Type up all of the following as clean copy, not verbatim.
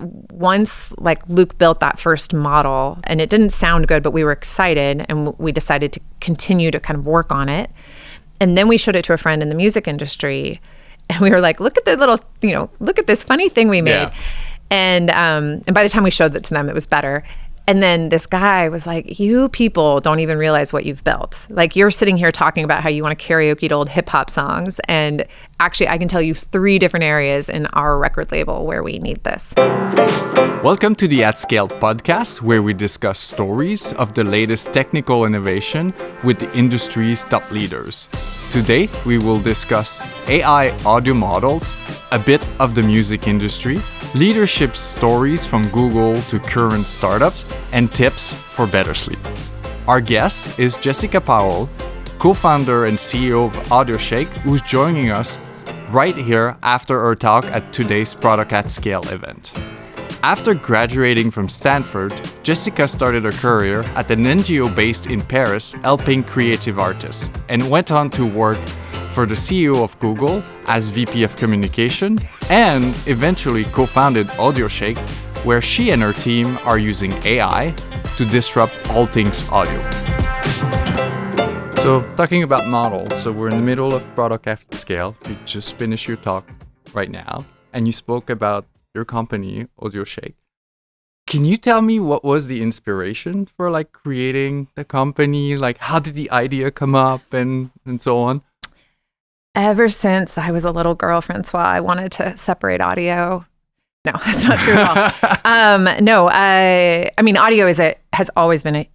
once like Luke built that first model, and it didn't sound good, but we were excited, and we decided to continue to kind of work on it. And then we showed it to a friend in the music industry, and we were like, look at the little, look at this funny thing we made. Yeah. And by the time we showed it to them, it was better. And then this guy was like, you people don't even realize what you've built. Like, you're sitting here talking about how you want to karaoke to old hip hop songs. And actually, I can tell you 3 different areas in our record label where we need this. Welcome to the At Scale podcast, where we discuss stories of the latest technical innovation with the industry's top leaders. Today, we will discuss AI audio models, a bit of the music industry, leadership stories from Google to current startups, and tips for better sleep. Our guest is Jessica Powell, co-founder and CEO of AudioShake, who's joining us right here after our talk at today's Product at Scale event. After graduating from Stanford, Jessica started her career at an NGO based in Paris helping creative artists, and went on to work for the CEO of Google as VP of Communication, and eventually co-founded AudioShake, where she and her team are using AI to disrupt all things audio. So, talking about models, so we're in the middle of Product at Scale. You just finished your talk right now, and you spoke about your company, AudioShake. Can you tell me what was the inspiration for like creating the company? Like, how did the idea come up and so on? Ever since I was a little girl, Francois, I wanted to separate audio. No, that's not true at all. I mean, audio has always been a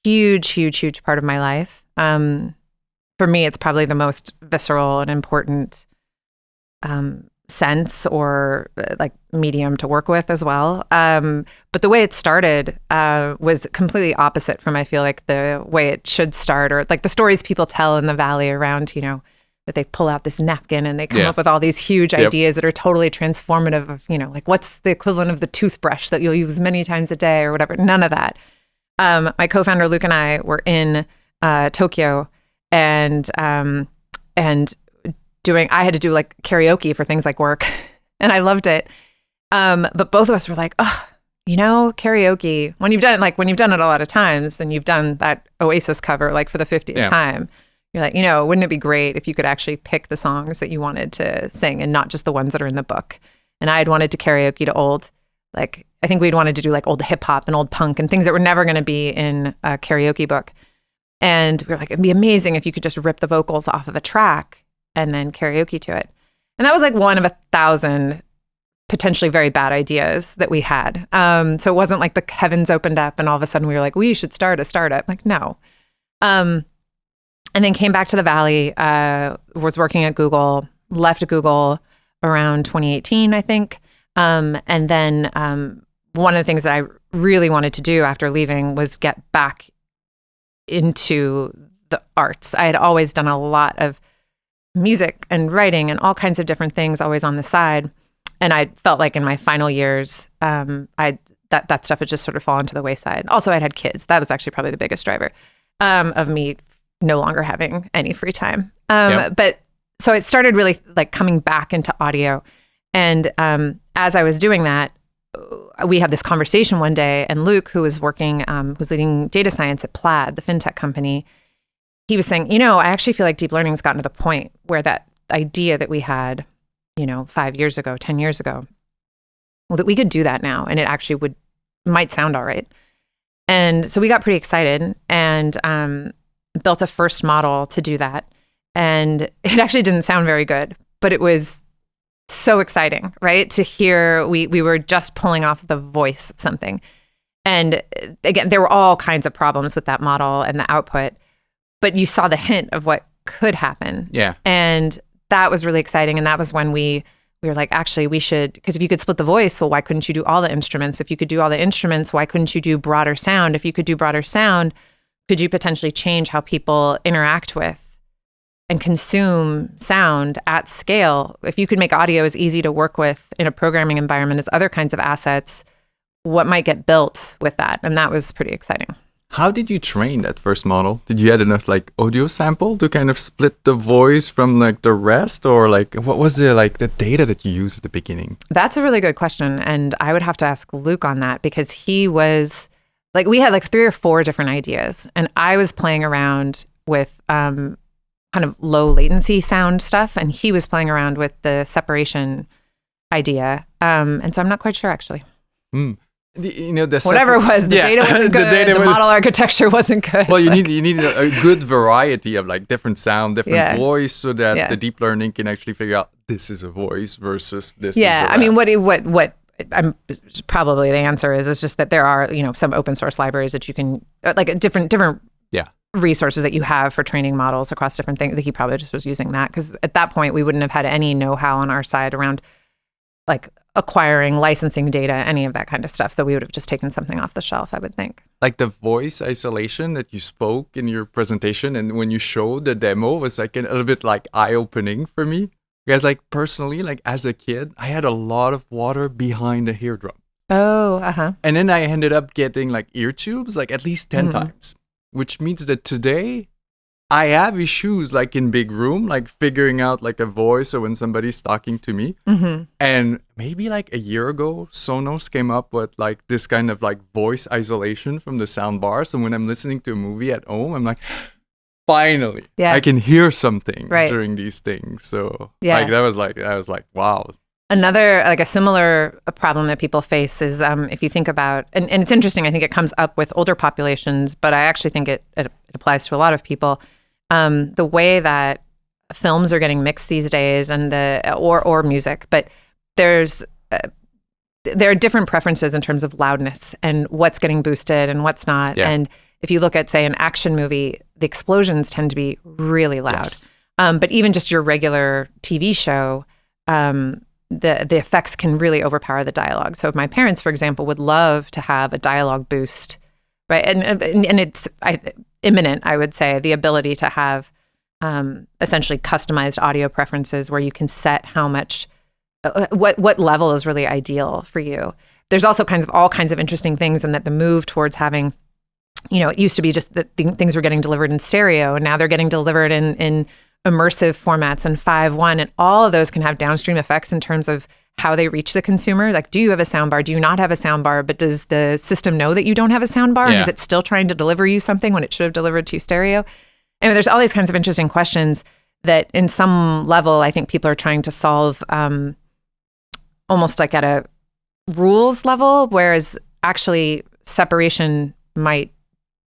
huge part of my life. For me, it's probably the most visceral and important sense or like medium to work with as well. But the way it started was completely opposite from, I feel like, the way it should start, or like the stories people tell in the Valley around, that they pull out this napkin and they come up with all these huge ideas that are totally transformative of, like what's the equivalent of the toothbrush that you'll use many times a day or whatever. None of that. My co-founder Luke and I were in Tokyo, and I had to do like karaoke for things like work, and I loved it. But both of us were like, karaoke, when you've done it a lot of times, and you've done that Oasis cover like for the 50th time, you're like, wouldn't it be great if you could actually pick the songs that you wanted to sing and not just the ones that are in the book? And I had wanted to karaoke to old, like, I think we'd wanted to do like old hip hop and old punk and things that were never going to be in a karaoke book. And we were like, it'd be amazing if you could just rip the vocals off of a track and then karaoke to it. And that was like one of 1,000 potentially very bad ideas that we had. So it wasn't like the heavens opened up and all of a sudden we were like, we should start a startup. Like, no. And then came back to the Valley, was working at Google, left Google around 2018, I think. And then one of the things that I really wanted to do after leaving was get back into the arts. I had always done a lot of music and writing and all kinds of different things always on the side. And I felt like in my final years, that stuff had just sort of fallen to the wayside. Also, I'd had kids. That was actually probably the biggest driver of me no longer having any free time. But so it started really like coming back into audio. And as I was doing that, we had this conversation one day, and Luke, who was working, was leading data science at Plaid, the fintech company, he was saying, I actually feel like deep learning has gotten to the point where that idea that we had, 5 years ago, 10 years ago, well, that we could do that now, and it actually might sound all right. And so we got pretty excited and built a first model to do that. And it actually didn't sound very good, but it was so exciting, right? To hear, we were just pulling off the voice of something. And again, there were all kinds of problems with that model and the output, but you saw the hint of what could happen. Yeah. And that was really exciting. And that was when we were like, actually, we should, because if you could split the voice, well, why couldn't you do all the instruments? If you could do all the instruments, why couldn't you do broader sound? If you could do broader sound, could you potentially change how people interact with and consume sound at scale? If you could make audio as easy to work with in a programming environment as other kinds of assets, what might get built with that? And that was pretty exciting. How did you train that first model? Did you add enough like audio sample to kind of split the voice from like the rest, or like what was the like the data that you used at the beginning? That's a really good question, and I would have to ask Luke on that, because he was like, we had like 3 or 4 different ideas, and I was playing around with kind of low latency sound stuff, and he was playing around with the separation idea, and so I'm not quite sure actually. Whatever it was, the data wasn't good. The model architecture wasn't good. Well, you need a good variety of like different sound, different voice, so that the deep learning can actually figure out this is a voice versus this. Yeah, I mean, what I'm probably the answer is just that there are some open source libraries that you can like different resources that you have for training models across different things. He probably just was using that, because at that point we wouldn't have had any know-how on our side around like acquiring, licensing data, any of that kind of stuff. So we would have just taken something off the shelf, I would think. Like the voice isolation that you spoke in your presentation and when you showed the demo was like a little bit like eye-opening for me. Because like personally, like as a kid, I had a lot of water behind the eardrum. Oh, uh-huh. And then I ended up getting like ear tubes like at least 10 times, which means that today I have issues like in big room, like figuring out like a voice or when somebody's talking to me. And maybe like a year ago, Sonos came up with like this kind of like voice isolation from the sound bar. So when I'm listening to a movie at home, I'm like, finally, I can hear something during these things. So like I was like, wow. Another, like a similar problem that people face is if you think about, and it's interesting, I think it comes up with older populations, but I actually think it applies to a lot of people. The way that films are getting mixed these days, and or music, but there are different preferences in terms of loudness and what's getting boosted and what's not. Yeah. And if you look at, say, an action movie, the explosions tend to be really loud. Yes. But even just your regular TV show, the effects can really overpower the dialogue. So if my parents, for example, would love to have a dialogue boost, right? And it's imminent, I would say, the ability to have essentially customized audio preferences where you can set how much, what level is really ideal for you. There's also all kinds of interesting things, and that the move towards having, it used to be just that things were getting delivered in stereo, and now they're getting delivered in immersive formats and 5.1, and all of those can have downstream effects in terms of how they reach the consumer. Like, do you have a soundbar? Do you not have a soundbar? But does the system know that you don't have a soundbar? Yeah. And is it still trying to deliver you something when it should have delivered to you stereo? And there's all these kinds of interesting questions that in some level, I think people are trying to solve almost like at a rules level, whereas actually separation might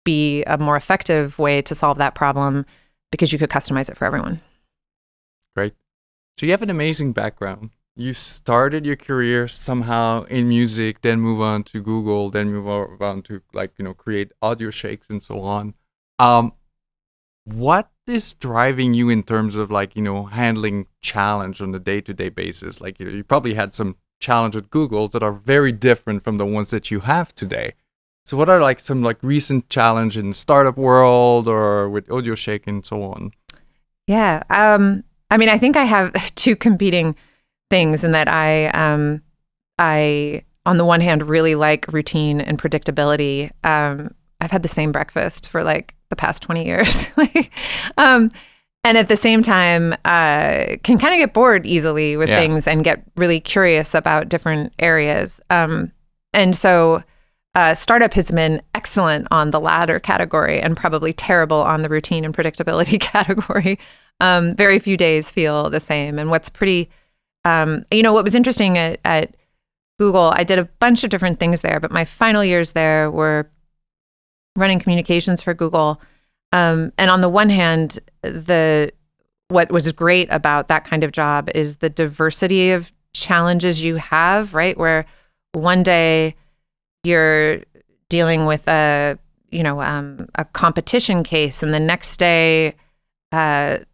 be a more effective way to solve that problem, because you could customize it for everyone. Great. So you have an amazing background. You started your career somehow in music, then move on to Google, then move on to create AudioShakes and so on. What is driving you in terms of handling challenge on a day-to-day basis? Like, you probably had some challenge at Google that are very different from the ones that you have today. So what are some recent challenge in the startup world or with AudioShake and so on? Yeah. I mean, I think I have 2 competing things in that I on the one hand really like routine and predictability. I've had the same breakfast for the past 20 years. And at the same time, can kind of get bored easily with things and get really curious about different areas. And so startup has been excellent on the latter category and probably terrible on the routine and predictability category. Very few days feel the same. And what's pretty, what was interesting at Google, I did a bunch of different things there, but my final years there were running communications for Google. And on the one hand, what was great about that kind of job is the diversity of challenges you have, right? Where one day you're dealing with a competition case, and the next day, there's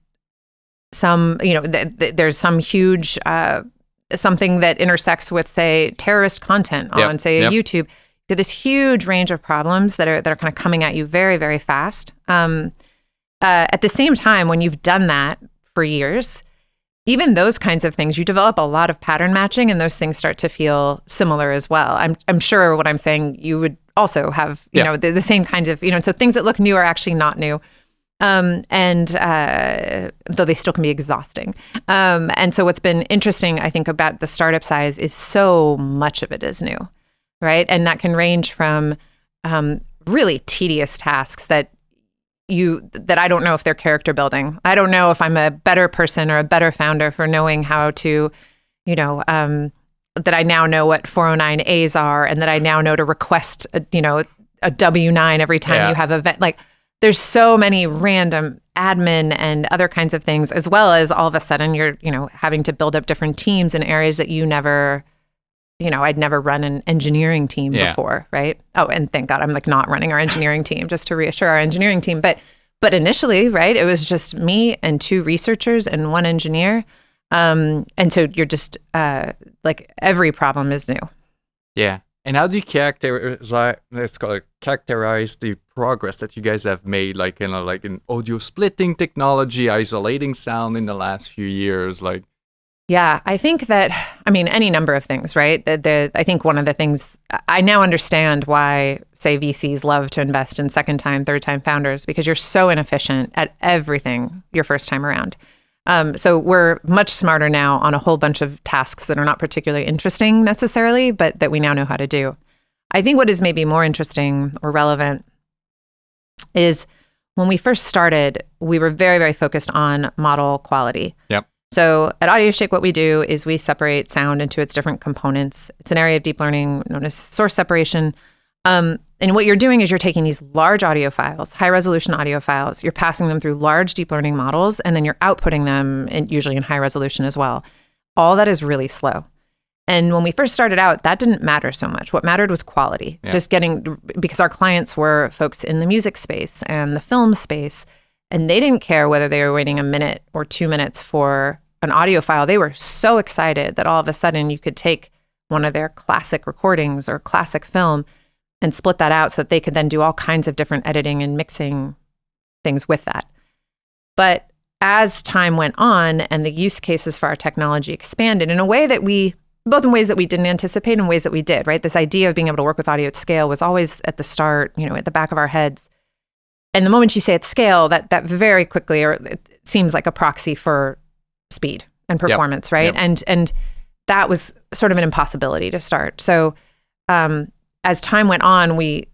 some huge something that intersects with, say, terrorist content on, say, YouTube. There's this huge range of problems that are kind of coming at you very, very fast. At the same time, when you've done that for years, even those kinds of things, you develop a lot of pattern matching, and those things start to feel similar as well. I'm sure what I'm saying you would also have, you know, the same kinds of, you know, so things that look new are actually not new. And though they still can be exhausting. And so what's been interesting, I think, about the startup size is so much of it is new, right? And that can range from really tedious tasks that I don't know if they're character building. I don't know if I'm a better person or a better founder for knowing how to, you know, that I now know what 409As are, and that I now know to request a W-9 every time you have an event. Like, there's so many random admin and other kinds of things, as well as all of a sudden you're, you know, having to build up different teams in areas that you never, you know, I'd never run an engineering team before, right? Oh, and thank God I'm like not running our engineering team, just to reassure our engineering team. But initially, right, it was just me and 2 researchers and 1 engineer. And so you're just like every problem is new. Yeah. And how do you characterize the progress that you guys have made, like in audio splitting technology, isolating sound in the last few years, like? Yeah, I think that, I mean, any number of things, right? I think one of the things, I now understand why, say, VCs love to invest in second-time, third-time founders, because you're so inefficient at everything your first time around. So we're much smarter now on a whole bunch of tasks that are not particularly interesting necessarily, but that we now know how to do. I think what is maybe more interesting or relevant is when we first started, we were very, very focused on model quality. Yep. So at AudioShake, what we do is we separate sound into its different components. It's an area of deep learning known as source separation. And what you're doing is you're taking these large audio files, high resolution audio files, you're passing them through large deep learning models, and then you're outputting them usually in high resolution as well. All that is really slow. And when we first started out, that didn't matter so much. What mattered was quality, because our clients were folks in the music space and the film space, and they didn't care whether they were waiting a minute or 2 minutes for an audio file. They were so excited that all of a sudden you could take one of their classic recordings or classic film and split that out so that they could then do all kinds of different editing and mixing things with that. But as time went on and the use cases for our technology expanded in a way that both in ways that we didn't anticipate and ways that we did, right? This idea of being able to work with audio at scale was always at the start, you know, at the back of our heads. And the moment you say at scale, that very quickly, or it seems like a proxy for speed and performance, right? Yep. And that was sort of an impossibility to start. So as time went on, we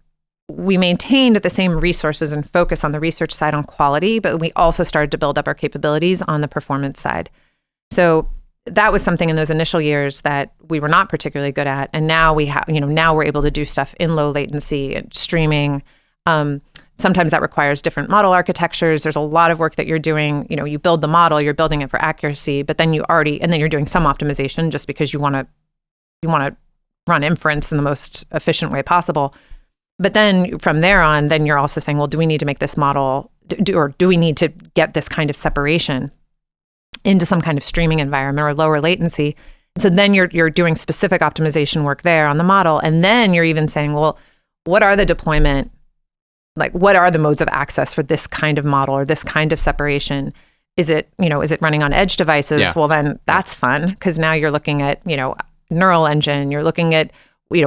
maintained the same resources and focus on the research side on quality, but we also started to build up our capabilities on the performance side. So that was something in those initial years that we were not particularly good at. And now now we're able to do stuff in low latency and streaming. Sometimes that requires different model architectures. There's a lot of work that you're doing. You know, you build the model, you're building it for accuracy, but then you're doing some optimization just because you want to run inference in the most efficient way possible. But then from there on, then you're also saying, well, do we need to make this model, or do we need to get this kind of separation into some kind of streaming environment or lower latency? So then you're doing specific optimization work there on the model. And then you're even saying, well, what are the deployment, like what are the modes of access for this kind of model or this kind of separation? Is it running on edge devices? Yeah. Well, then that's fun, because now you're looking at, neural engine. You're looking at,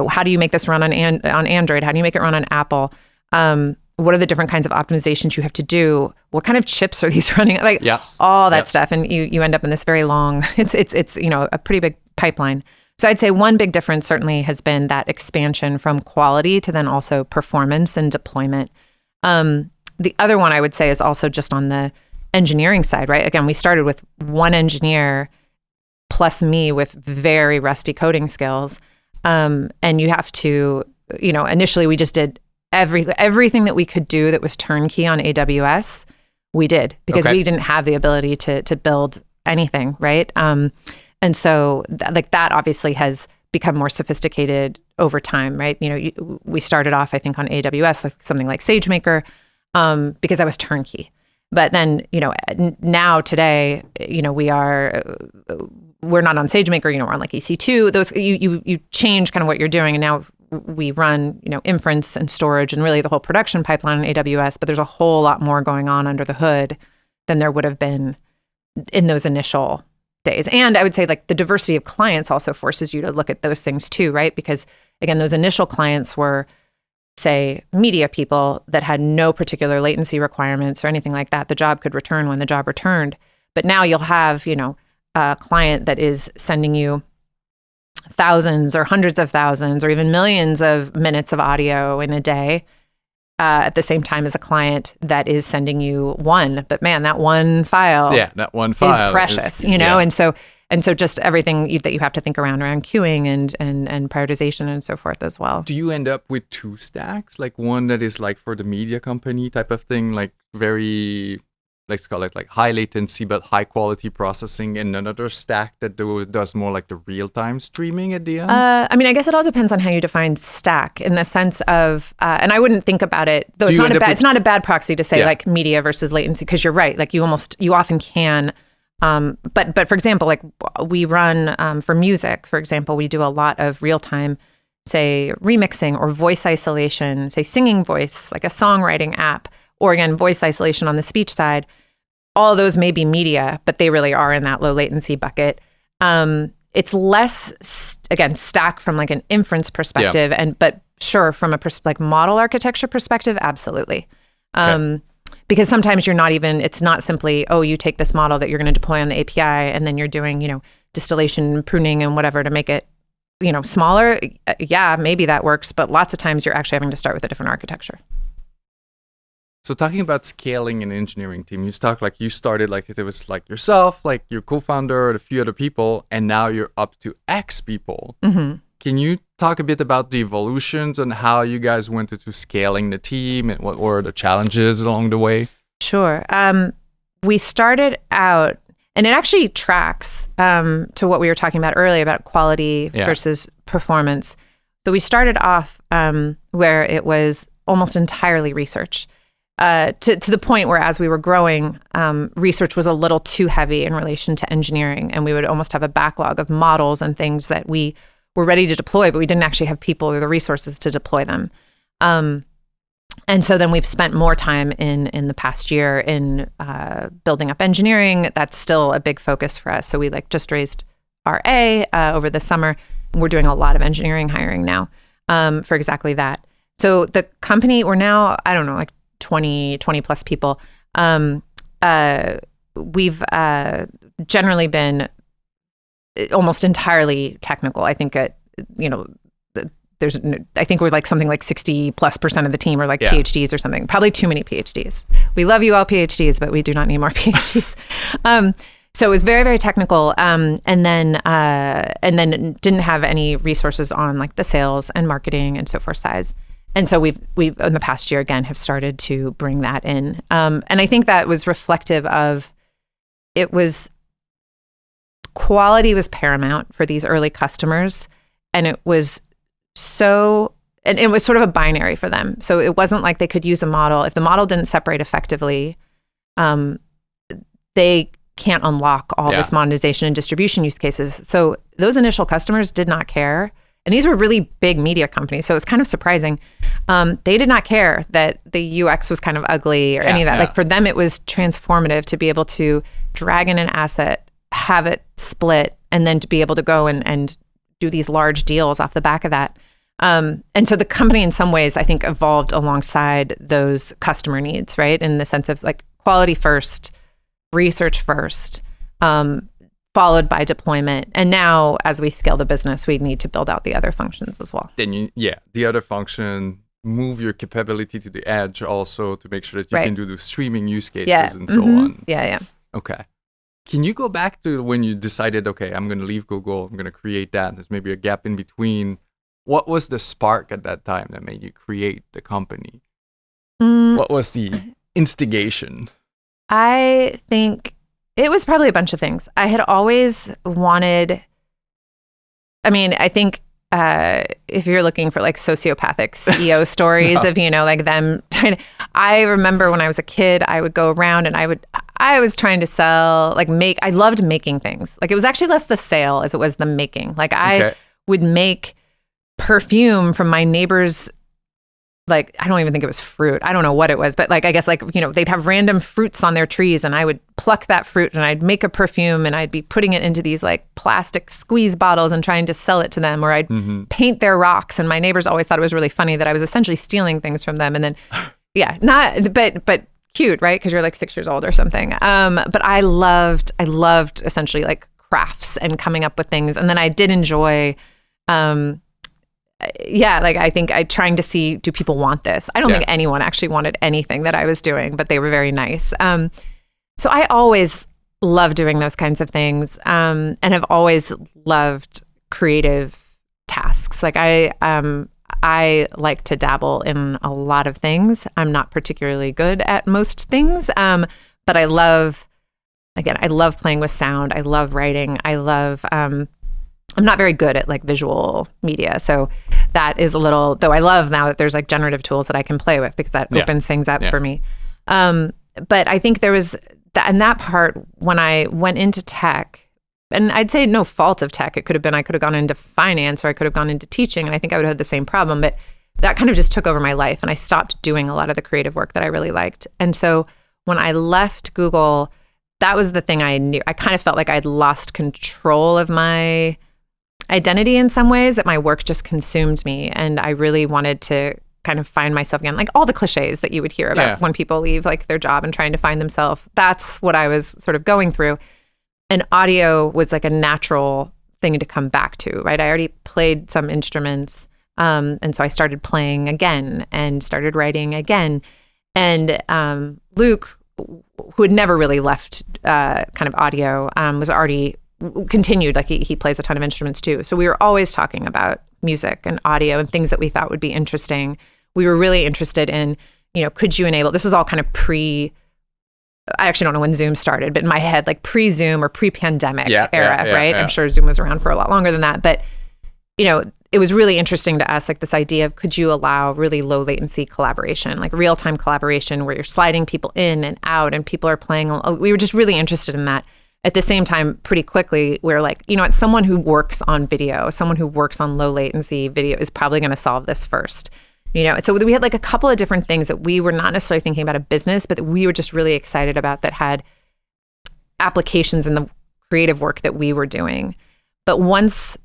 how do you make this run on Android? How do you make it run on Apple? What are the different kinds of optimizations you have to do? What kind of chips are these running? Like all that stuff. And you end up in this very long, it's a pretty big pipeline. So I'd say one big difference certainly has been that expansion from quality to then also performance and deployment. The other one I would say is also just on the engineering side, right? Again, we started with one engineer plus me with very rusty coding skills. And you have to, initially we just did everything that we could do that was turnkey on AWS, we did, because we didn't have the ability to build anything, right? And so that obviously has become more sophisticated over time, right? We started off, I think, on AWS, like something like SageMaker, because I was turnkey. But then, now today, we're not on SageMaker, we're on like EC2. Those you change kind of what you're doing, and now we run, inference and storage and really the whole production pipeline on AWS. But there's a whole lot more going on under the hood than there would have been in those initial days. And I would say like the diversity of clients also forces you to look at those things too, right? Because again, those initial clients were say, media people that had no particular latency requirements or anything like that. The job could return when the job returned. But now you'll have, a client that is sending you thousands or hundreds of thousands or even millions of minutes of audio in a day at the same time as a client that is sending you one. But man, that one file, that one file is precious, And so just everything that you have to think around queuing and prioritization and so forth as well. Do you end up with two stacks? Like one that is like for the media company type of thing, like very, let's call it like high latency but high quality processing, and another stack that does more like the real-time streaming at the end? I guess it all depends on how you define stack in the sense of, and I wouldn't think about it, though it's not a bad proxy to say like media versus latency, because you're right, like you often can. But for example, like we run for music, for example, we do a lot of real time, say remixing or voice isolation, say singing voice, like a songwriting app, or again, voice isolation on the speech side. All of those may be media, but they really are in that low latency bucket. It's less, again, stack from like an inference perspective, but sure, from a like model architecture perspective, absolutely. Because sometimes it's not simply, you take this model that you're going to deploy on the API and then you're doing, distillation, pruning and whatever to make it, smaller. Yeah, maybe that works. But lots of times you're actually having to start with a different architecture. So talking about scaling an engineering team, you started like it was like yourself, like your co-founder and a few other people, and now you're up to X people. Mm-hmm. Can you talk a bit about the evolutions and how you guys went into scaling the team and what were the challenges along the way? Sure. We started out, and it actually tracks to what we were talking about earlier about quality versus performance. So we started off where it was almost entirely research. To the point where as we were growing, research was a little too heavy in relation to engineering, and we would almost have a backlog of models and things that we were ready to deploy, but we didn't actually have people or the resources to deploy them. And so then we've spent more time in the past year in building up engineering. That's still a big focus for us. So we just raised our A over the summer. We're doing a lot of engineering hiring now for exactly that. So the company, we're now, 20 plus people. We've generally been almost entirely technical. I think I think we're like something like 60+% of the team are like PhDs or something. Probably too many PhDs. We love you all PhDs, but we do not need more PhDs. So it was very, very technical. And then didn't have any resources on like the sales and marketing and so forth size. And so we've in the past year, again, have started to bring that in. And I think that was reflective of, quality was paramount for these early customers. And it was and it was sort of a binary for them. So it wasn't like they could use a model. If the model didn't separate effectively, they can't unlock all this monetization and distribution use cases. So those initial customers did not care. And these were really big media companies. So it's kind of surprising. They did not care that the UX was kind of ugly or any of that. Like for them, it was transformative to be able to drag in an asset, have it split, and then to be able to go and do these large deals off the back of that. And so the company in some ways, I think, evolved alongside those customer needs, right? In the sense of like quality first, research first, followed by deployment. And now as we scale the business, we need to build out the other functions as well. Then the other function, move your capability to the edge also to make sure that you can do the streaming use cases and so on. Yeah. Okay. Can you go back to when you decided, okay, I'm going to leave Google, I'm going to create that. There's maybe a gap in between. What was the spark at that time that made you create the company? What was the instigation? I think it was probably a bunch of things. I had always wanted, I think if you're looking for like sociopathic CEO stories of, like them trying to, I remember when I was a kid, I would go around and I was trying to sell, I loved making things. Like it was actually less the sale as it was the making. Like I would make perfume from my neighbor's like, I don't even think it was fruit. I don't know what it was, but like, I guess like, they'd have random fruits on their trees and I would pluck that fruit and I'd make a perfume and I'd be putting it into these like plastic squeeze bottles and trying to sell it to them, or I'd paint their rocks. And my neighbors always thought it was really funny that I was essentially stealing things from them. And then, but cute, right? Because you're like 6 years old or something. But I loved essentially like crafts and coming up with things. And then I did enjoy, like I think trying to see, do people want this? I don't think anyone actually wanted anything that I was doing, but they were very nice. So I always love doing those kinds of things, and have always loved creative tasks. Like I like to dabble in a lot of things. I'm not particularly good at most things, but I love playing with sound. I love writing. I'm not very good at like visual media. So that is a little, though I love now that there's like generative tools that I can play with, because that opens things up for me. But I think there was that part when I went into tech, and I'd say no fault of tech. It could have been, I could have gone into finance or I could have gone into teaching, and I think I would have had the same problem, but that kind of just took over my life and I stopped doing a lot of the creative work that I really liked. And so when I left Google, that was the thing I knew. I kind of felt like I'd lost control of my identity in some ways, that my work just consumed me. And I really wanted to kind of find myself again, like all the cliches that you would hear about when people leave like their job and trying to find themselves. That's what I was sort of going through. And audio was like a natural thing to come back to, right? I already played some instruments. And so I started playing again and started writing again. And Luke, who had never really left kind of audio, was already continued, like he plays a ton of instruments too. So we were always talking about music and audio and things that we thought would be interesting. We were really interested in, could you enable, this was all kind of I actually don't know when Zoom started, but in my head, like pre-Zoom or pre-pandemic era, right? I'm sure Zoom was around for a lot longer than that. But, it was really interesting to us, like this idea of, could you allow really low latency collaboration, like real-time collaboration where you're sliding people in and out and people are playing. We were just really interested in that. At the same time, pretty quickly, we're like, it's someone who works on video, someone who works on low latency video is probably going to solve this first. So we had like a couple of different things that we were not necessarily thinking about a business, but that we were just really excited about that had applications in the creative work that we were doing. But once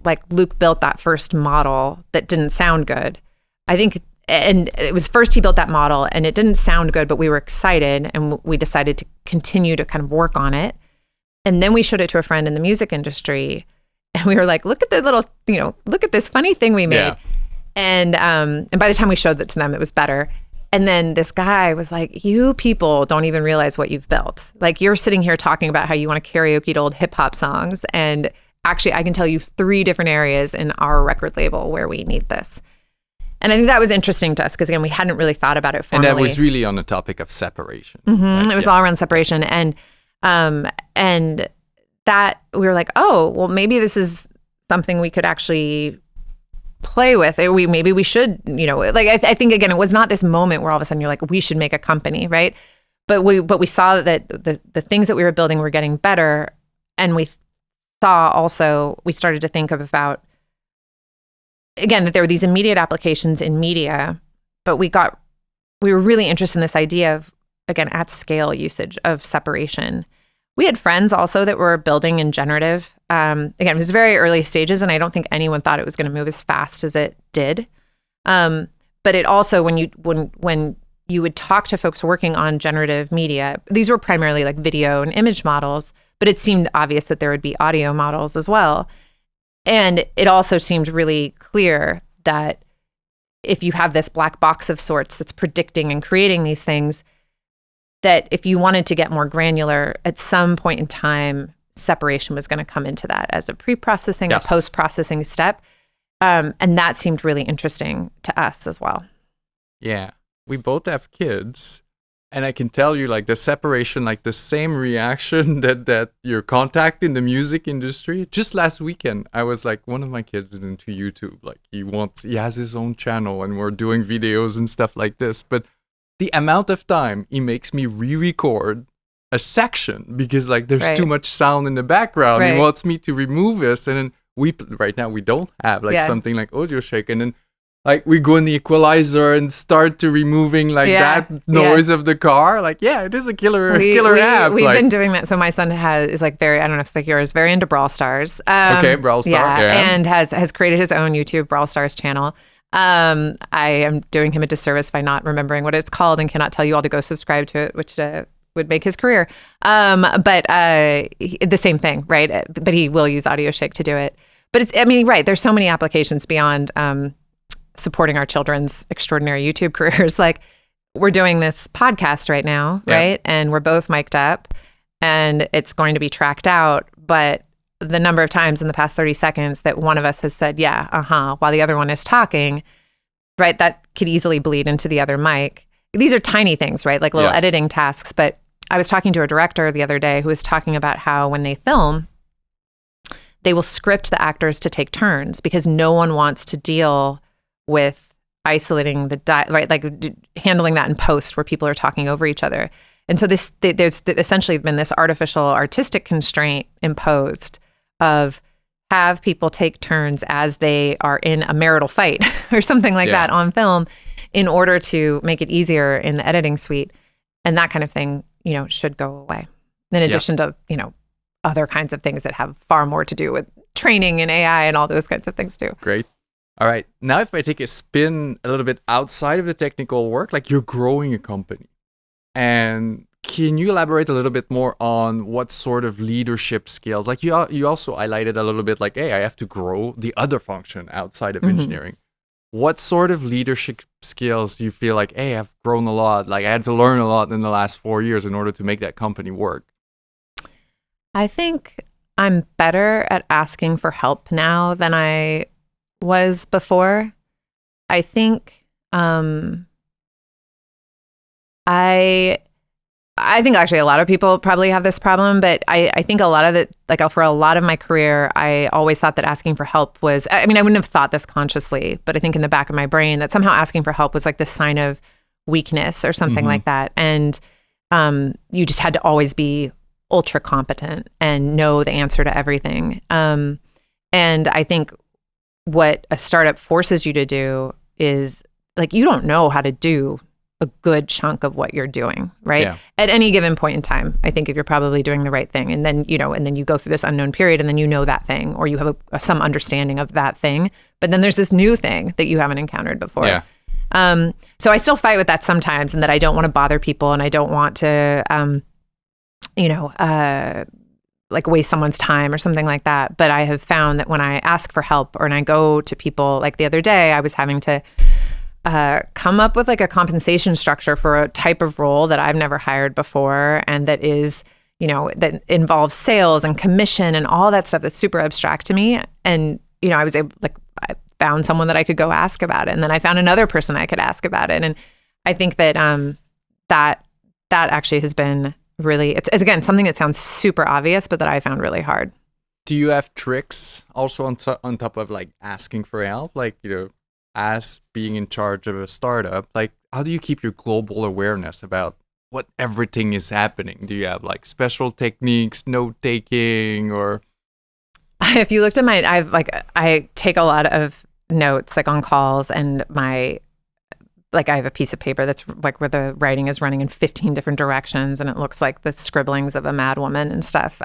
like Luke built that first model that didn't sound good, I think, and it was first he built that model and it didn't sound good, but we were excited and we decided to continue to kind of work on it. And then we showed it to a friend in the music industry and we were like, look at the little, look at this funny thing we made. Yeah. And by the time we showed it to them, it was better. And then this guy was like, you people don't even realize what you've built. Like, you're sitting here talking about how you want to karaoke to old hip hop songs. And actually, I can tell you 3 different areas in our record label where we need this. And I think that was interesting to us because, again, we hadn't really thought about it formally. And that was really on the topic of separation. It was all around separation. And that we were like, oh, well, maybe this is something we could actually play with. Maybe we should, I think, again, it was not this moment where all of a sudden you're like, we should make a company, right? But we saw that the things that we were building were getting better. And we saw also, we started to think about, again, that there were these immediate applications in media, but we were really interested in this idea of, again, at scale usage of separation. We had friends also that were building in generative. Again, it was very early stages, and I don't think anyone thought it was going to move as fast as it did. But it also, when you would talk to folks working on generative media, these were primarily like video and image models, but it seemed obvious that there would be audio models as well. And it also seemed really clear that if you have this black box of sorts that's predicting and creating these things, that if you wanted to get more granular, at some point in time, separation was going to come into that as a pre-processing, a post-processing step. And that seemed really interesting to us as well. Yeah. We both have kids. And I can tell you, like, the separation, like the same reaction that your contact in the music industry. Just last weekend, I was like, one of my kids is into YouTube. Like, he has his own channel and we're doing videos and stuff like this. But the amount of time he makes me re-record a section because, like, there's too much sound in the background. He wants me to remove this. And then right now we don't have like something like AudioShake. And then like we go in the equalizer and start to removing like that noise of the car. Like, yeah, it is a killer app. We've been doing that. So my son is like very, I don't know if it's like yours, very into Brawl Stars. Okay, Brawl Stars. Yeah. And has created his own YouTube Brawl Stars channel. I am doing him a disservice by not remembering what it's called and cannot tell you all to go subscribe to it, which would make his career. But the same thing, right? But he will use AudioShake to do it. But it's, I mean, right, there's so many applications beyond supporting our children's extraordinary YouTube careers. Like we're doing this podcast right now, right? And we're both mic'd up and it's going to be tracked out. But the number of times in the past 30 seconds that one of us has said, while the other one is talking, right, that could easily bleed into the other mic. These are tiny things, right? Like little editing tasks. But I was talking to a director the other day who was talking about how when they film, they will script the actors to take turns because no one wants to deal with isolating right, like handling that in post where people are talking over each other. And so there's essentially been this artificial artistic constraint imposed of have people take turns as they are in a marital fight or something like that on film in order to make it easier in the editing suite. And that kind of thing, should go away. In addition to, other kinds of things that have far more to do with training and AI and all those kinds of things too. Great. All right. Now, if I take a spin a little bit outside of the technical work, like you're growing a company. And can you elaborate a little bit more on what sort of leadership skills? Like you also highlighted a little bit like, hey, I have to grow the other function outside of engineering. What sort of leadership skills do you feel like, hey, I've grown a lot. Like I had to learn a lot in the last 4 years in order to make that company work? I think I'm better at asking for help now than I was before. I think I think actually a lot of people probably have this problem, but I think a lot of it, like for a lot of my career, I always thought that asking for help was, I mean, I wouldn't have thought this consciously, but I think in the back of my brain that somehow asking for help was like this sign of weakness or something like that. And you just had to always be ultra competent and know the answer to everything. And I think what a startup forces you to do is like, you don't know how to do a good chunk of what you're doing, right? Yeah. At any given point in time, I think if you're probably doing the right thing, and then you go through this unknown period, and then that thing, or you have some understanding of that thing, but then there's this new thing that you haven't encountered before. Yeah. So I still fight with that sometimes, and that I don't want to bother people, and I don't want to, like waste someone's time or something like that. But I have found that when I ask for help, or when I go to people, like the other day, I was having to come up with like a compensation structure for a type of role that I've never hired before, and that is, that involves sales and commission and all that stuff that's super abstract to me. And, I was able, I found someone that I could go ask about it. And then I found another person I could ask about it. And I think that that actually has been really, it's again, something that sounds super obvious, but that I found really hard. Do you have tricks also on top of like asking for help? Like, as being in charge of a startup, like how do you keep your global awareness about what everything is happening? Do you have like special techniques, note taking, or? If you looked at I take a lot of notes like on calls, and I have a piece of paper that's like where the writing is running in 15 different directions, and it looks like the scribblings of a mad woman and stuff.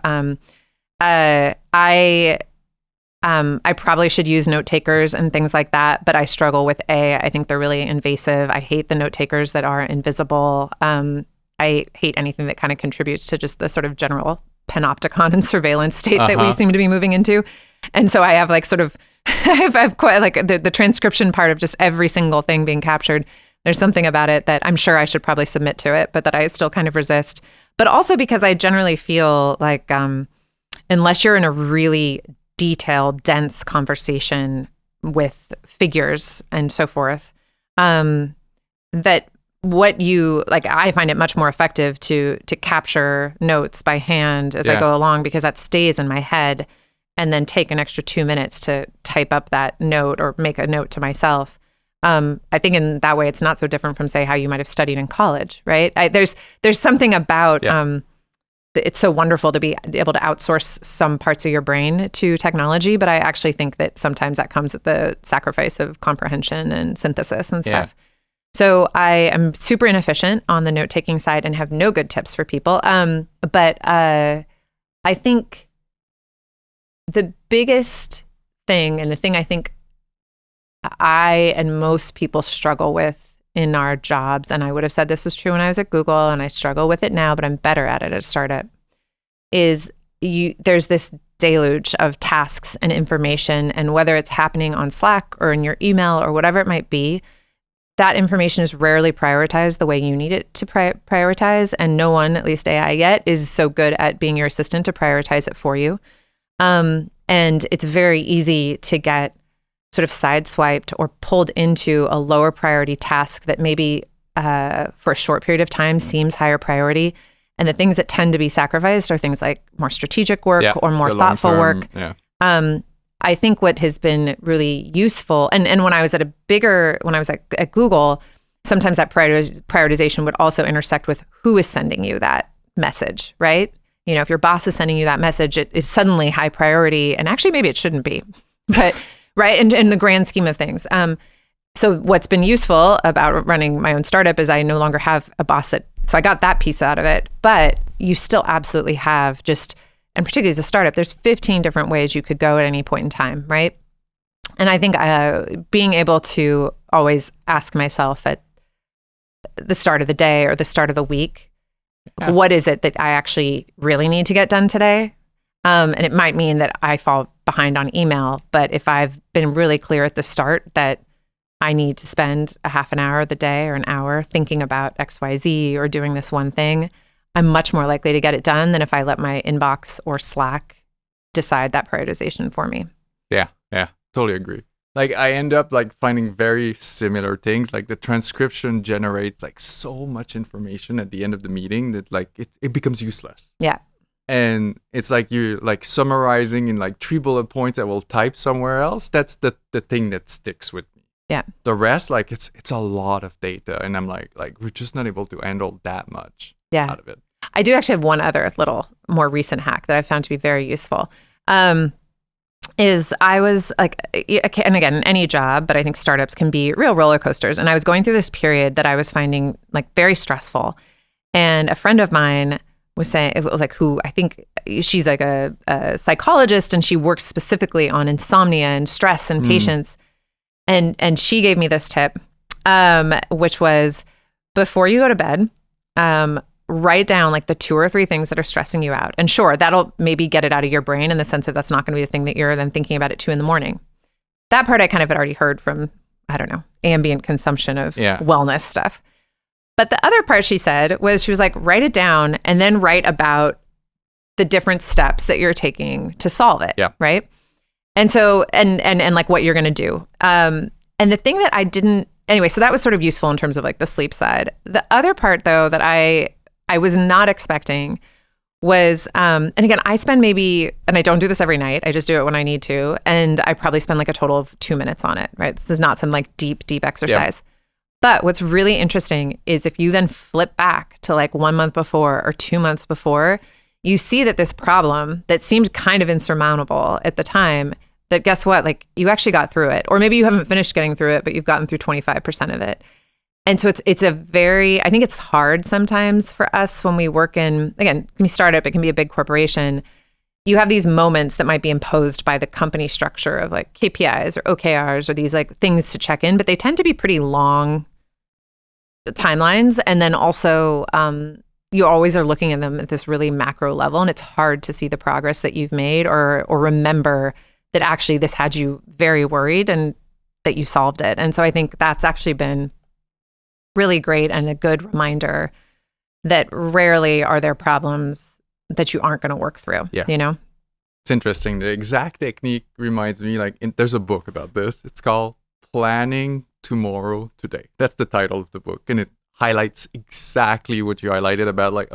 I probably should use note takers and things like that, but I struggle with I think they're really invasive. I hate the note takers that are invisible. I hate anything that kind of contributes to just the sort of general panopticon and surveillance state that we seem to be moving into. And so I have like sort of, I have quite like the transcription part of just every single thing being captured. There's something about it that I'm sure I should probably submit to it, but that I still kind of resist. But also because I generally feel like unless you're in a really detailed, dense conversation with figures and so forth, that what you like, I find it much more effective to capture notes by hand as I go along, because that stays in my head, and then take an extra 2 minutes to type up that note or make a note to myself. I think in that way, it's not so different from, say, how you might have studied in college, right? There's something about it's so wonderful to be able to outsource some parts of your brain to technology, but I actually think that sometimes that comes at the sacrifice of comprehension and synthesis and stuff. So I am super inefficient on the note-taking side and have no good tips for people. But I think the biggest thing, and the thing I think I and most people struggle with in our jobs, and I would have said this was true when I was at Google, and I struggle with it now, but I'm better at it at a startup, is there's this deluge of tasks and information, and whether it's happening on Slack or in your email or whatever it might be, that information is rarely prioritized the way you need it to prioritize, and no one, at least AI yet, is so good at being your assistant to prioritize it for you. And it's very easy to get sort of sideswiped or pulled into a lower priority task that maybe for a short period of time seems higher priority. And the things that tend to be sacrificed are things like more strategic work or more thoughtful work. I think what has been really useful, and when I was at at Google, sometimes that prioritization would also intersect with who is sending you that message, right? You know, if your boss is sending you that message, it is suddenly high priority, and actually maybe it shouldn't be, but right, in the grand scheme of things. So what's been useful about running my own startup is I no longer have a boss so I got that piece out of it, but you still absolutely have and particularly as a startup, there's 15 different ways you could go at any point in time, right? And I think being able to always ask myself at the start of the day or the start of the week, what is it that I actually really need to get done today? And it might mean that I fall behind on email, but if I've been really clear at the start that I need to spend a half an hour of the day or an hour thinking about XYZ or doing this one thing, I'm much more likely to get it done than if I let my inbox or Slack decide that prioritization for me. Yeah, totally agree. Like I end up like finding very similar things. Like the transcription generates like so much information at the end of the meeting that like it becomes useless. Yeah. And it's like you're like summarizing in like 3 bullet points that will type somewhere else. That's the thing that sticks with me. Yeah. The rest, like it's a lot of data, and I'm like we're just not able to handle that much out of it. I do actually have one other little more recent hack that I found to be very useful. Is I was like, and again, any job, but I think startups can be real roller coasters. And I was going through this period that I was finding like very stressful. And a friend of mine was saying, it was like, who I think she's like a psychologist, and she works specifically on insomnia and stress and patience. And she gave me this tip, which was before you go to bed, write down like the 2 or 3 things that are stressing you out. And sure, that'll maybe get it out of your brain in the sense that that's not going to be the thing that you're then thinking about at 2 a.m. That part I kind of had already heard from, I don't know, ambient consumption of wellness stuff. But the other part she said was, she was like, write it down and then write about the different steps that you're taking to solve it. Yeah. Right. And so, and like what you're going to do. And the thing that I didn't, anyway, so that was sort of useful in terms of like the sleep side. The other part though, that I was not expecting was, and again, I spend maybe, and I don't do this every night, I just do it when I need to. And I probably spend like a total of 2 minutes on it, right? This is not some like deep exercise. But what's really interesting is if you then flip back to like 1 month before or 2 months before, you see that this problem that seemed kind of insurmountable at the time, that guess what, like you actually got through it. Or maybe you haven't finished getting through it, but you've gotten through 25% of it. And so it's a very, I think it's hard sometimes for us when we work in, again, it can be startup, it can be a big corporation. You have these moments that might be imposed by the company structure of like KPIs or OKRs or these like things to check in, but they tend to be pretty long timelines. And then also, you always are looking at them at this really macro level, and it's hard to see the progress that you've made or remember that actually this had you very worried and that you solved it. And so I think that's actually been really great and a good reminder that rarely are there problems that you aren't going to work through, you know? It's interesting. The exact technique reminds me, like, there's a book about this. It's called Planning Tomorrow Today. That's the title of the book. And it highlights exactly what you highlighted about, like,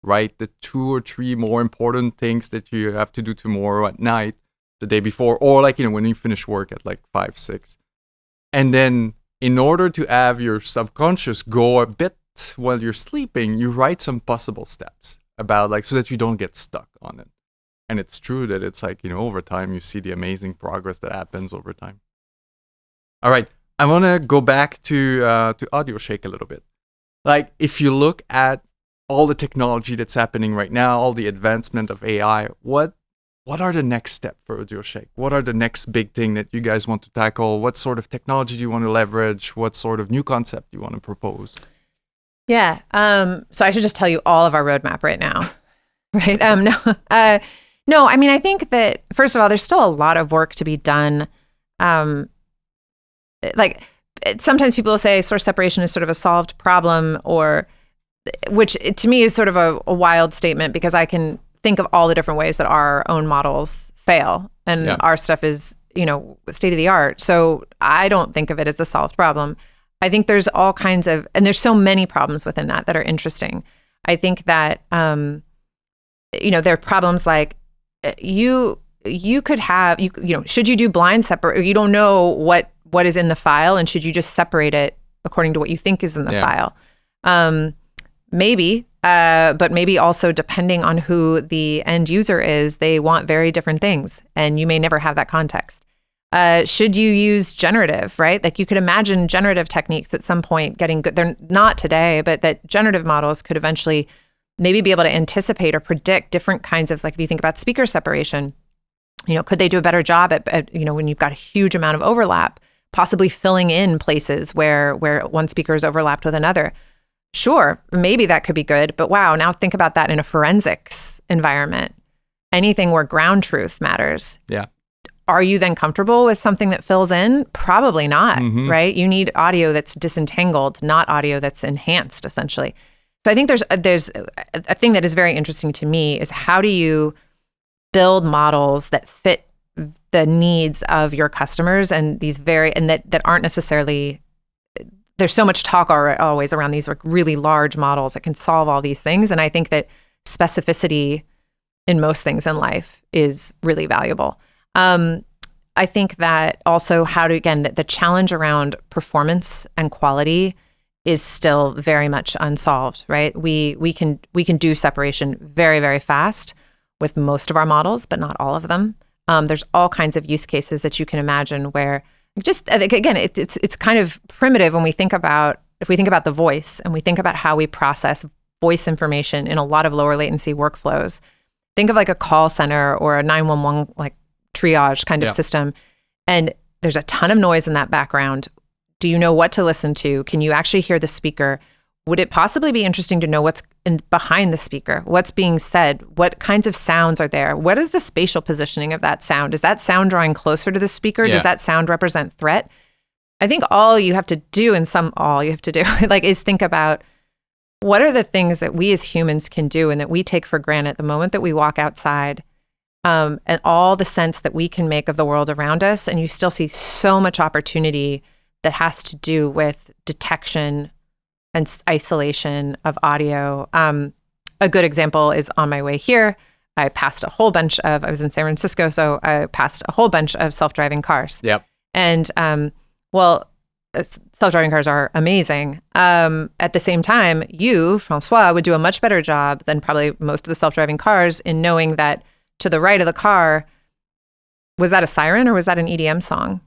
write the 2 or 3 more important things that you have to do tomorrow at night, the day before, or like, you know, when you finish work at like 5, 6. And then in order to have your subconscious go a bit while you're sleeping, you write some possible steps about like so that you don't get stuck on it. And it's true that it's like, over time you see the amazing progress that happens over time. All right, I want to go back to AudioShake a little bit. Like if you look at all the technology that's happening right now, all the advancement of AI, what are the next step for AudioShake? What are the next big thing that you guys want to tackle? What sort of technology do you want to leverage? What sort of new concept do you want to propose? Yeah. So I should just tell you all of our roadmap right now, right? No. I mean, I think that first of all, there's still a lot of work to be done. Like sometimes people say source separation is sort of a solved problem, which to me is sort of a wild statement because I can think of all the different ways that our own models fail and our stuff is, state of the art. So I don't think of it as a solved problem. I think there's all kinds of, and there's so many problems within that are interesting. I think that, there are problems like you could have, should you do blind separate, you don't know what is in the file and should you just separate it according to what you think is in the file? Maybe, but maybe also depending on who the end user is, they want very different things and you may never have that context. Should you use generative, right? Like you could imagine generative techniques at some point getting good. They're not today, but that generative models could eventually maybe be able to anticipate or predict different kinds of, like if you think about speaker separation, could they do a better job at when you've got a huge amount of overlap, possibly filling in places where one speaker is overlapped with another? Sure, maybe that could be good, but wow, now think about that in a forensics environment. Anything where ground truth matters. Yeah. Are you then comfortable with something that fills in? Probably not, right? You need audio that's disentangled, not audio that's enhanced, essentially. So I think there's a thing that is very interesting to me is how do you build models that fit the needs of your customers and that aren't necessarily. There's so much talk always around these like really large models that can solve all these things. And I think that specificity in most things in life is really valuable. I think that also the challenge around performance and quality is still very much unsolved, right? We can do separation very, very fast with most of our models, but not all of them. There's all kinds of use cases that you can imagine where just again, it's kind of primitive when we think about the voice and we think about how we process voice information in a lot of lower latency workflows. Think of like a call center or a 911 like triage kind of system, and there's a ton of noise in that background. Do you know what to listen to? Can you actually hear the speaker? Would it possibly be interesting to know what's behind the speaker? What's being said? What kinds of sounds are there? What is the spatial positioning of that sound? Is that sound drawing closer to the speaker? Does that sound represent threat? I think all you have to do like is think about what are the things that we as humans can do and that we take for granted the moment that we walk outside, and all the sense that we can make of the world around us. And you still see so much opportunity that has to do with detection and isolation of audio. A good example is on my way here, I passed a whole bunch of, I was in San Francisco, so I passed a whole bunch of self-driving cars. Yep. And self-driving cars are amazing. At the same time, you, Francois, would do a much better job than probably most of the self-driving cars in knowing that to the right of the car, was that a siren or was that an EDM song?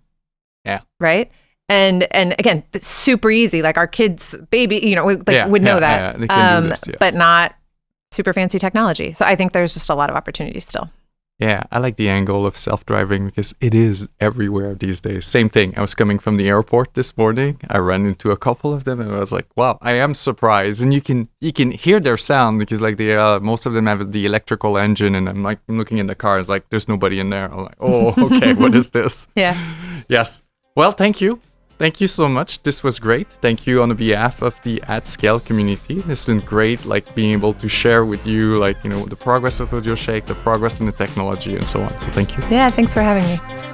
Yeah. Right? And again, it's super easy. Like our kids, baby, would know that. They can do this, yes. But not super fancy technology. So I think there's just a lot of opportunities still. Yeah, I like the angle of self-driving because it is everywhere these days. Same thing. I was coming from the airport this morning. I ran into a couple of them and I was like, wow, I am surprised. And you can hear their sound because like most of them have the electrical engine, and I'm looking in the car, it's like there's nobody in there. I'm like, oh, okay, what is this? Yeah. Yes. Well, thank you. Thank you so much. This was great. Thank you on behalf of the AtScale community. It's been great, like being able to share with you, like, the progress of AudioShake, the progress in the technology, and so on. So thank you. Yeah, thanks for having me.